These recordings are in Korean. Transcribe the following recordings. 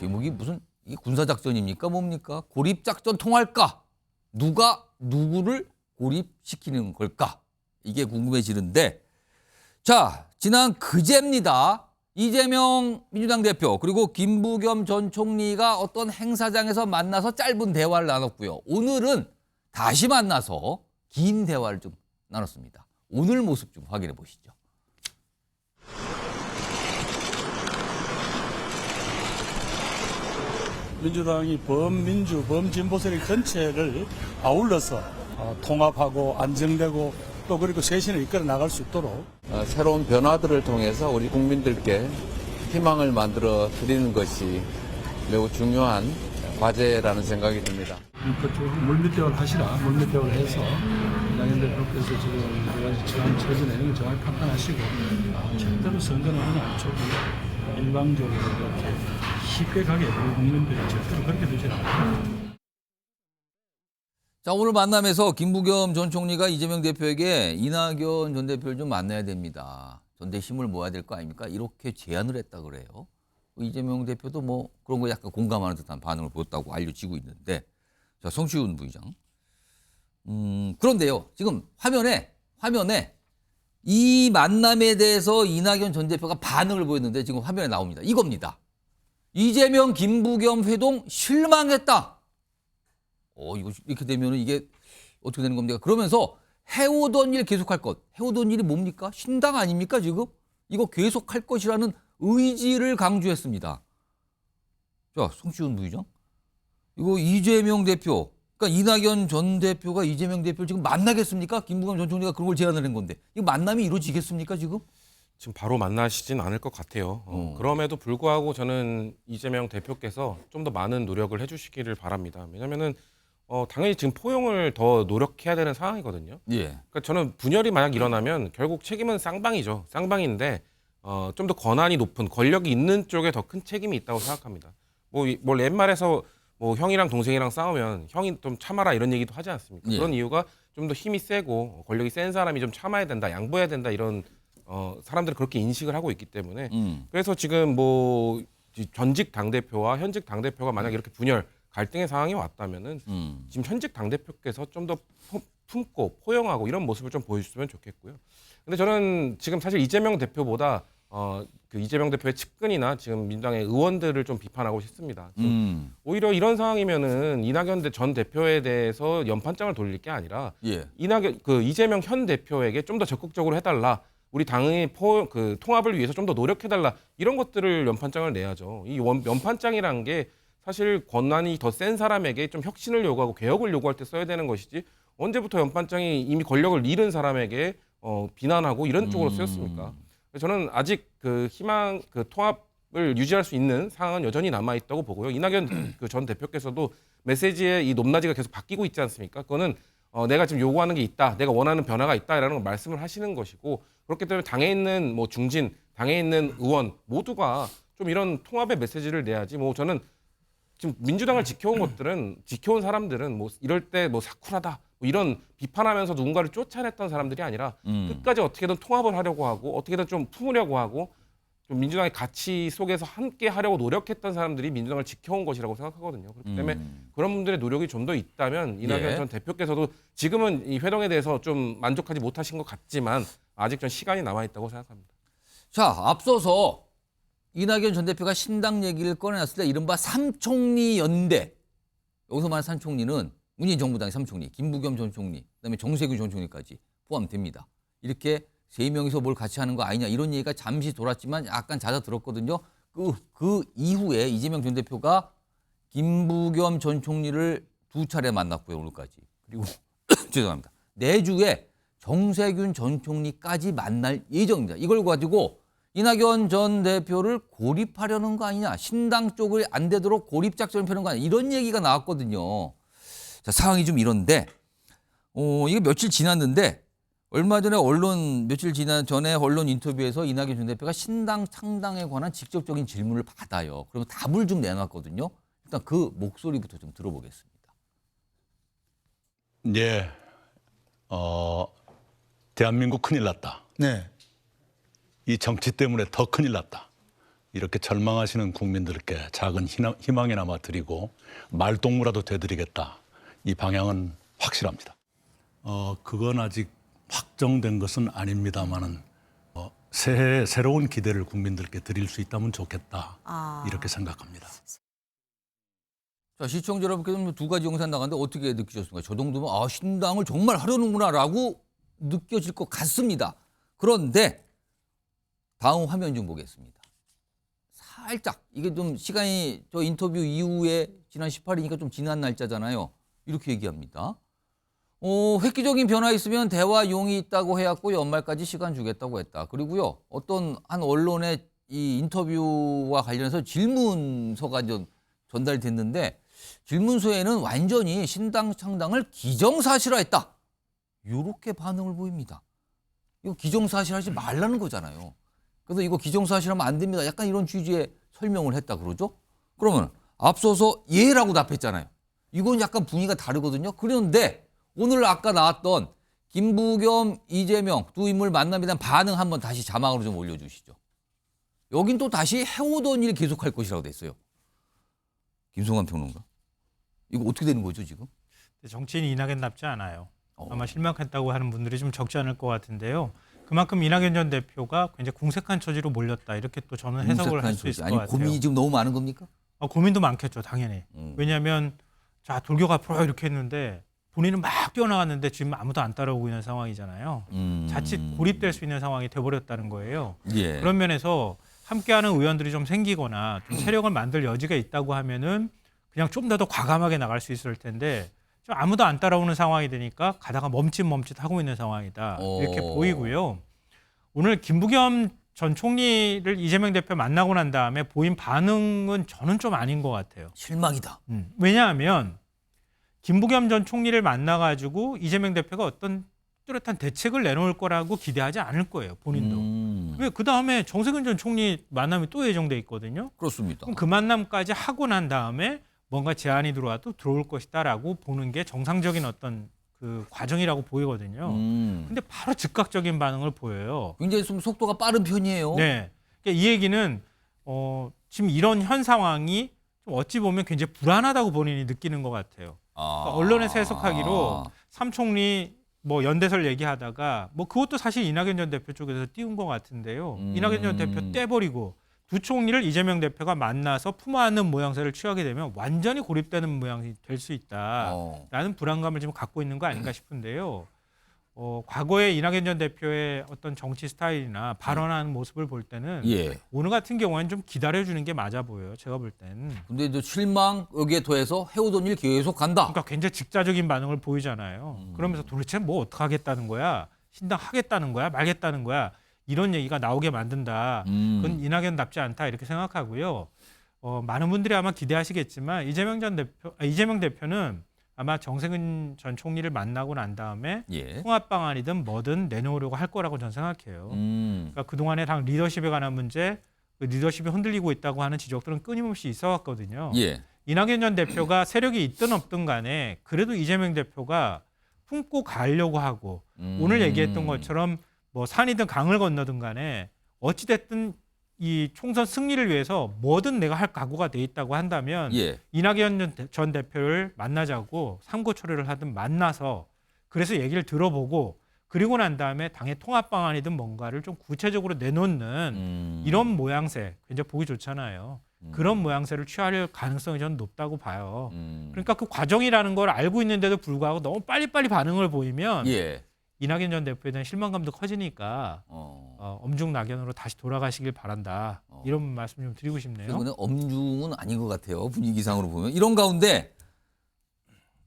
제목이 무슨 이게 군사작전입니까? 뭡니까? 고립작전 통할까? 누가 누구를 고립시키는 걸까? 이게 궁금해지는데 자, 지난 그제입니다. 이재명 민주당 대표 그리고 김부겸 전 총리가 어떤 행사장에서 만나서 짧은 대화를 나눴고요. 오늘은 다시 만나서 긴 대화를 좀 나눴습니다. 오늘 모습 좀 확인해 보시죠. 민주당이 범민주, 범진보 세력 전체를 아울러서 통합하고 안정되고 또 그리고 쇄신을 이끌어 나갈 수 있도록 새로운 변화들을 통해서 우리 국민들께 희망을 만들어 드리는 것이 매우 중요한 과제라는 생각이 듭니다. 그쪽 물밑대화를 하시라. 물밑대화를 해서 양현 대표께서 지금 여러 가지 처한 처지 내용을 정확히 판단하시고 절대로 선거는 하는 안쪽이 일방적으로 이렇게 쉽게 가게 우리 국민들이 절대로 그렇게 되지 않습니다. 자, 오늘 만남에서 김부겸 전 총리가 이재명 대표에게 이낙연 전 대표를 좀 만나야 됩니다. 전대 힘을 모아야 될 거 아닙니까? 이렇게 제안을 했다 그래요. 이재명 대표도 뭐 그런 거 약간 공감하는 듯한 반응을 보였다고 알려지고 있는데 자, 성시훈 부의장. 그런데요. 지금 화면에 이 만남에 대해서 이낙연 전 대표가 반응을 보였는데 지금 화면에 나옵니다. 이겁니다. 이재명 김부겸 회동 실망했다. 이거 이렇게 되면 이게 어떻게 되는 겁니까? 그러면서 해오던 일 계속할 것. 해오던 일이 뭡니까? 신당 아닙니까 지금? 이거 계속할 것이라는 의지를 강조했습니다. 자, 송시훈 부의장. 이거 이재명 대표, 그러니까 이낙연 전 대표가 이재명 대표를 지금 만나겠습니까? 김부겸 전 총리가 그런 걸 제안을 한 건데. 이 만남이 이루어지겠습니까 지금? 지금 바로 만나시진 않을 것 같아요. 그럼에도 불구하고 저는 이재명 대표께서 좀 더 많은 노력을 해주시기를 바랍니다. 왜냐면은 당연히 지금 포용을 더 노력해야 되는 상황이거든요. 예. 그러니까 저는 분열이 만약 일어나면 결국 책임은 쌍방이죠. 쌍방인데 좀 더 권한이 높은 권력이 있는 쪽에 더 큰 책임이 있다고 생각합니다. 뭐 옛말에서 뭐 형이랑 동생이랑 싸우면 형이 좀 참아라 이런 얘기도 하지 않습니까? 예. 그런 이유가 좀 더 힘이 세고 권력이 센 사람이 좀 참아야 된다, 양보해야 된다 이런 사람들은 그렇게 인식을 하고 있기 때문에 그래서 지금 뭐 전직 당대표와 현직 당대표가 만약 이렇게 분열 갈등의 상황이 왔다면은 지금 현직 당대표께서 좀 더 품고 포용하고 이런 모습을 좀 보여주시면 좋겠고요. 근데 저는 지금 사실 이재명 대표보다 그 이재명 대표의 측근이나 지금 민주당의 의원들을 좀 비판하고 싶습니다. 오히려 이런 상황이면은 이낙연 전 대표에 대해서 연판장을 돌릴 게 아니라 예. 이재명 현 대표에게 좀 더 적극적으로 해달라. 우리 당의 통합을 위해서 좀 더 노력해달라. 이런 것들을 연판장을 내야죠. 이 연판장이라는 게 사실 권한이 더 센 사람에게 좀 혁신을 요구하고 개혁을 요구할 때 써야 되는 것이지 언제부터 연판장이 이미 권력을 잃은 사람에게 비난하고 이런 쪽으로 쓰였습니까? 저는 아직 그 통합을 유지할 수 있는 상황은 여전히 남아 있다고 보고요. 이낙연 전 대표께서도 메시지의 이 높낮이가 계속 바뀌고 있지 않습니까? 그거는 내가 지금 요구하는 게 있다, 내가 원하는 변화가 있다라는 걸 말씀을 하시는 것이고 그렇기 때문에 당에 있는 뭐 중진, 당에 있는 의원 모두가 좀 이런 통합의 메시지를 내야지. 뭐 저는 지금 민주당을 지켜온 사람들은 뭐 이럴 때 뭐 사쿠라다 뭐 이런 비판하면서 누군가를 쫓아냈던 사람들이 아니라 끝까지 어떻게든 통합을 하려고 하고 어떻게든 좀 품으려고 하고 좀 민주당의 가치 속에서 함께 하려고 노력했던 사람들이 민주당을 지켜온 것이라고 생각하거든요. 그렇기 때문에 그런 분들의 노력이 좀 더 있다면 이낙연 전 대표께서도 지금은 이 회동에 대해서 좀 만족하지 못하신 것 같지만 아직 좀 시간이 남아 있다고 생각합니다. 자, 앞서서 이낙연 전 대표가 신당 얘기를 꺼내놨을 때 이른바 삼총리 연대. 여기서 말하는 삼총리는 문재인 정부당의 삼총리, 김부겸 전 총리, 그다음에 정세균 전 총리까지 포함됩니다. 이렇게 세 명이서 뭘 같이 하는 거 아니냐 이런 얘기가 잠시 돌았지만 약간 잦아들었거든요. 그 이후에 이재명 전 대표가 김부겸 전 총리를 2차례 만났고요. 오늘까지. 그리고 죄송합니다. 내주에 정세균 전 총리까지 만날 예정입니다. 이걸 가지고 이낙연 전 대표를 고립하려는 거 아니냐. 신당 쪽을 안 되도록 고립작전을 펴는 거 아니냐. 이런 얘기가 나왔거든요. 자, 상황이 좀 이런데 이게 며칠 지났는데 얼마 전에 며칠 전에 언론 인터뷰에서 이낙연 전 대표가 신당 창당에 관한 직접적인 질문을 받아요. 그러면 답을 좀 내놨거든요. 일단 그 목소리부터 좀 들어보겠습니다. 예, 대한민국 큰일 났다. 네. 이 정치 때문에 더 큰일 났다. 이렇게 절망하시는 국민들께 작은 희망이나마 드리고 말동무라도 되드리겠다. 이 방향은 확실합니다. 그건 아직 확정된 것은 아닙니다만은 새해에 새로운 기대를 국민들께 드릴 수 있다면 좋겠다. 이렇게 생각합니다. 자, 시청자 여러분께서는 두 가지 영상 나갔는데 어떻게 느끼셨습니까? 저 정도면 신당을 정말 하려는구나라고 느껴질 것 같습니다. 그런데 다음 화면 좀 보겠습니다. 살짝 이게 좀 시간이 저 인터뷰 이후에 지난 18일이니까 좀 지난 날짜잖아요. 이렇게 얘기합니다. 획기적인 변화 있으면 대화 용이 있다고 해왔고 연말까지 시간 주겠다고 했다. 그리고요 어떤 한 언론의 이 인터뷰와 관련해서 질문서가 전달이 됐는데 질문서에는 완전히 신당 창당을 기정사실화했다. 이렇게 반응을 보입니다. 이거 기정사실하지 말라는 거잖아요. 그래서 이거 기정사실하면 안 됩니다. 약간 이런 취지의 설명을 했다 그러죠. 그러면 앞서서 예라고 답했잖아요. 이건 약간 분위기가 다르거든요. 그런데 오늘 아까 나왔던 김부겸, 이재명 두 인물 만남에 대한 반응 한번 다시 자막으로 좀 올려주시죠. 여긴 또 다시 해오던 일 계속할 것이라고 됐어요. 김성환 평론가. 이거 어떻게 되는 거죠 지금? 정치인이 이낙연답지 않아요. 아마 실망했다고 하는 분들이 좀 적지 않을 것 같은데요. 그만큼 이낙연 전 대표가 굉장히 궁색한 처지로 몰렸다. 이렇게 또 저는 해석을 할 수 있을 것 같아요. 고민이 지금 너무 많은 겁니까? 고민도 많겠죠, 당연히. 왜냐하면 자 돌격 앞으로 이렇게 했는데 본인은 막 뛰어나갔는데 지금 아무도 안 따라오고 있는 상황이잖아요. 자칫 고립될 수 있는 상황이 돼버렸다는 거예요. 예. 그런 면에서 함께하는 의원들이 좀 생기거나 좀 세력을 만들 여지가 있다고 하면은 그냥 좀 더 과감하게 나갈 수 있을 텐데 좀 아무도 안 따라오는 상황이 되니까 가다가 멈칫하고 있는 상황이다. 이렇게 보이고요. 오늘 김부겸 전 총리를 이재명 대표 만나고 난 다음에 보인 반응은 저는 좀 아닌 것 같아요. 실망이다. 왜냐하면 김부겸 전 총리를 만나가지고 이재명 대표가 어떤 뚜렷한 대책을 내놓을 거라고 기대하지 않을 거예요. 본인도. 왜 그 다음에 정세균 전 총리 만남이 또 예정돼 있거든요. 그렇습니다. 그럼 그 만남까지 하고 난 다음에 뭔가 제안이 들어와도 들어올 것이다라고 보는 게 정상적인 어떤 그 과정이라고 보이거든요. 근데 바로 즉각적인 반응을 보여요. 굉장히 좀 속도가 빠른 편이에요. 네. 그러니까 이 얘기는 지금 이런 현 상황이 좀 어찌 보면 굉장히 불안하다고 본인이 느끼는 것 같아요. 그러니까 언론에서 해석하기로 삼 총리 뭐 연대설 얘기하다가 뭐 그것도 사실 이낙연 전 대표 쪽에서 띄운 것 같은데요. 이낙연 전 대표 떼버리고 두 총리를 이재명 대표가 만나서 품어안는 모양새를 취하게 되면 완전히 고립되는 모양이 될 수 있다라는 불안감을 지금 갖고 있는 거 아닌가 싶은데요. 과거에 이낙연 전 대표의 어떤 정치 스타일이나 발언하는 모습을 볼 때는 오늘 같은 경우에는 좀 기다려주는 게 맞아 보여요. 제가 볼 때는. 근데 이제 실망 여기에 더해서 해오던 일 계속 간다. 그러니까 굉장히 직자적인 반응을 보이잖아요. 그러면서 도대체 뭐 어떻게 하겠다는 거야? 신당 하겠다는 거야? 말겠다는 거야? 이런 얘기가 나오게 만든다. 그건 이낙연답지 않다 이렇게 생각하고요. 많은 분들이 아마 기대하시겠지만 이재명 대표는 아마 정세균 전 총리를 만나고 난 다음에 통합 방안이든 뭐든 내놓으려고 할 거라고 저는 생각해요. 그러니까 그동안에 당 리더십에 관한 문제, 그 리더십이 흔들리고 있다고 하는 지적들은 끊임없이 있어 왔거든요. 이낙연 전 대표가 세력이 있든 없든 간에 그래도 이재명 대표가 품고 가려고 하고 오늘 얘기했던 것처럼 뭐 산이든 강을 건너든 간에 어찌됐든 이 총선 승리를 위해서 뭐든 내가 할 각오가 돼 있다고 한다면 이낙연 전 대표를 만나자고 삼고 초려를 하든 만나서 그래서 얘기를 들어보고 그리고 난 다음에 당의 통합 방안이든 뭔가를 좀 구체적으로 내놓는 이런 모양새 굉장히 보기 좋잖아요. 그런 모양새를 취할 가능성이 저는 높다고 봐요. 그러니까 그 과정이라는 걸 알고 있는데도 불구하고 너무 빨리빨리 반응을 보이면 이낙연 전 대표에 대한 실망감도 커지니까 엄중낙연으로 다시 돌아가시길 바란다. 이런 말씀 좀 드리고 싶네요. 그런데 엄중은 아닌 것 같아요. 분위기상으로 보면. 이런 가운데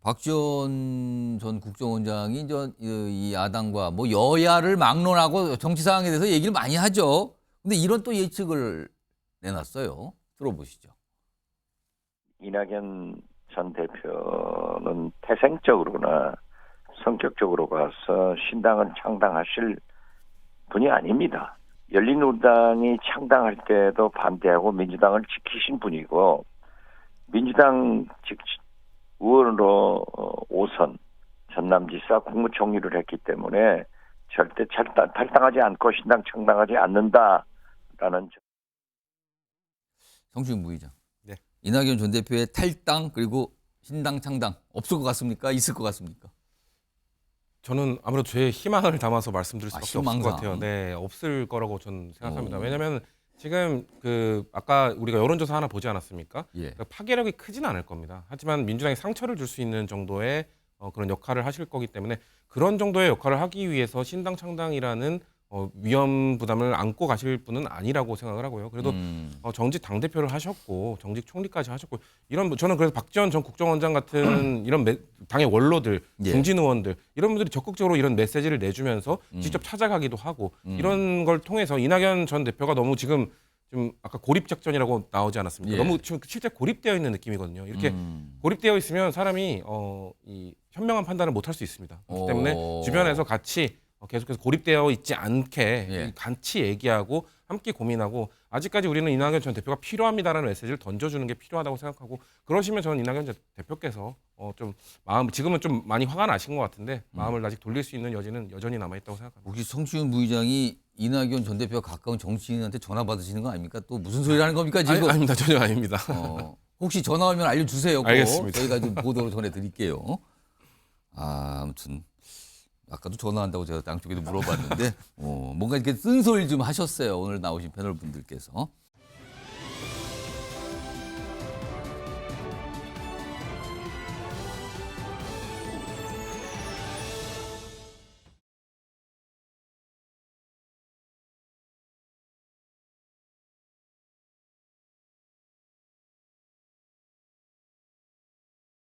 박지원 전 국정원장이 이 야당과 뭐 여야를 막론하고 정치 상황에 대해서 얘기를 많이 하죠. 근데 이런 또 예측을 내놨어요. 들어보시죠. 이낙연 전 대표는 태생적으로나 성격적으로 봐서 신당은 창당하실 분이 아닙니다. 열린우리당이 창당할 때도 반대하고 민주당을 지키신 분이고 민주당 의원으로 5선 전남지사 국무총리를 했기 때문에 절대 탈당하지 않고 신당 창당하지 않는다라는 성추인 부의장. 네. 이낙연 전 대표의 탈당 그리고 신당 창당 없을 것 같습니까? 있을 것 같습니까? 저는 아무래도 제 희망을 담아서 말씀드릴 수밖에 없을 것 희망상. 같아요. 네, 없을 거라고 저는 생각합니다. 오. 왜냐하면 지금 그 아까 우리가 여론조사 하나 보지 않았습니까? 예. 그러니까 파괴력이 크지는 않을 겁니다. 하지만 민주당에 상처를 줄 수 있는 정도의 그런 역할을 하실 거기 때문에 그런 정도의 역할을 하기 위해서 신당 창당이라는 위험 부담을 안고 가실 분은 아니라고 생각을 하고요. 그래도 정직 당 대표를 하셨고 정직 총리까지 하셨고 이런 저는 그래서 박지원 전 국정원장 같은 이런 당의 원로들, 예. 중진 의원들 이런 분들이 적극적으로 이런 메시지를 내주면서 직접 찾아가기도 하고 이런 걸 통해서 이낙연 전 대표가 너무 지금 좀 아까 고립 작전이라고 나오지 않았습니까? 예. 너무 지금 실제 고립되어 있는 느낌이거든요. 이렇게 고립되어 있으면 사람이 이 현명한 판단을 못 할 수 있습니다. 그렇기 때문에 오. 주변에서 같이 계속해서 고립되어 있지 않게 예. 같이 얘기하고 함께 고민하고 아직까지 우리는 이낙연 전 대표가 필요합니다라는 메시지를 던져주는 게 필요하다고 생각하고 그러시면 저는 이낙연 전 대표께서 좀 지금은 좀 많이 화가 나신 것 같은데 마음을 아직 돌릴 수 있는 여지는 여전히 남아있다고 생각합니다. 혹시 성추인 부의장이 이낙연 전 대표가 가까운 정치인한테 전화 받으시는 거 아닙니까? 또 무슨 소리를 하는 겁니까 지금? 아닙니다. 전혀 아닙니다. 혹시 전화 오면 알려주세요. 꼭. 알겠습니다. 저희가 좀 보도로 전해드릴게요. 아무튼 아까도 전화한다고 제가 양쪽에도 물어봤는데 뭔가 이렇게 쓴소리 좀 하셨어요. 오늘 나오신 패널 분들께서.